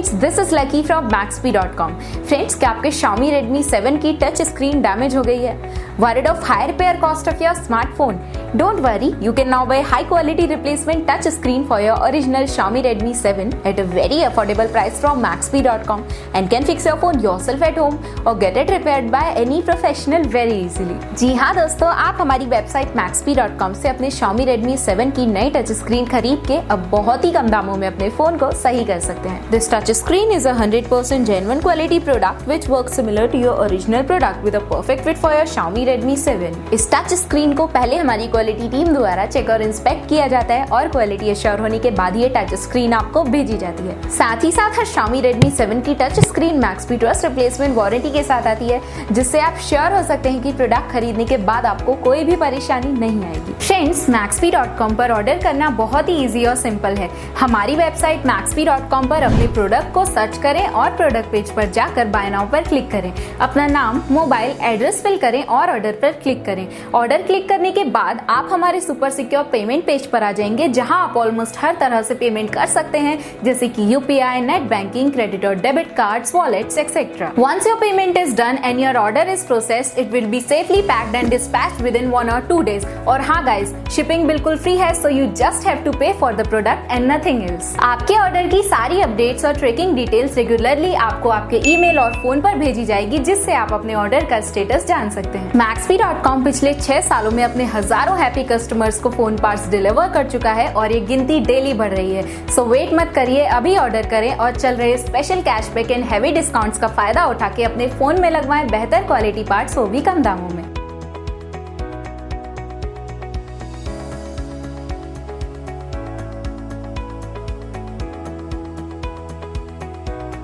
Friends, this is lucky from Maxbhi.com। Friends, क्या आपके Xiaomi Redmi 7 की टच स्क्रीन डैमेज हो गई है? Worried of high repair cost of your smartphone? Don't worry, you can now buy high quality replacement touch screen for your original Xiaomi Redmi 7 at a very affordable price from Maxbhi.com and can fix your phone yourself at home or get it repaired by any professional very easily। जी हाँ दोस्तों, आप हमारी website Maxbhi.com से अपने Xiaomi Redmi 7 की नई touch screen खरीद के अब बहुत ही कम दामों में अपने फोन को सही कर सकते हैं। This touch screen is a 100% genuine quality product which works similar to your original product with a perfect fit for your Xiaomi Redmi 7। इस टच स्क्रीन को पहले हमारी क्वालिटी टीम द्वारा चेक और इंस्पेक्ट किया जाता है और क्वालिटी एश्योर होने के बाद ये टच स्क्रीन आपको भेजी जाती है। साथ ही साथ हर Xiaomi Redmi 7 की touch screen Maxbhi trust replacement warranty के साथ आती है, जिससे आप श्योर हो सकते हैं कि प्रोडक्ट खरीदने के बाद आपको कोई भी परेशानी नहीं आएगी। फ्रेंड्स, Maxbhi.com पर ऑर्डर करना बहुत ही ईजी और सिंपल है। हमारी वेबसाइट Maxbhi.com पर अपने प्रोडक्ट को सर्च करें और प्रोडक्ट पेज पर जाकर बाय नाउ पर क्लिक करें। अपना नाम, मोबाइल, एड्रेस फिल करें और ऑर्डर पर क्लिक करें। ऑर्डर क्लिक करने के बाद आप हमारे सुपर सिक्योर पेमेंट पेज पर आ जाएंगे, जहां आप ऑलमोस्ट हर तरह से पेमेंट कर सकते हैं, जैसे कि यूपीआई, नेट बैंकिंग, क्रेडिट और debit cards, wallets etcetera. Once your payment is done and your order is processed, it will be safely packed and dispatched within 1 or 2 days। और हाँ गाइस, शिपिंग बिल्कुल free है, so you just have to pay for the product and nothing else. आपके order की सारी updates और tracking details regularly आपको आपके ईमेल और फोन पर भेजी जाएगी, जिससे आप अपने ऑर्डर का स्टेटस जान सकते हैं। Maxbhi.com पिछले 6 सालों में अपने हजारों हैप्पी कस्टमर्स को फोन पार्ट्स डिलीवर कर चुका है और ये गिनती डेली बढ़ रही है। सो वेट मत करिए, अभी ऑर्डर करें और चल रहे special cashback and heavy discounts का फायदा उठा के अपने फोन में लगवाएं बेहतर क्वालिटी पार्ट्स, वो भी कम दामों में।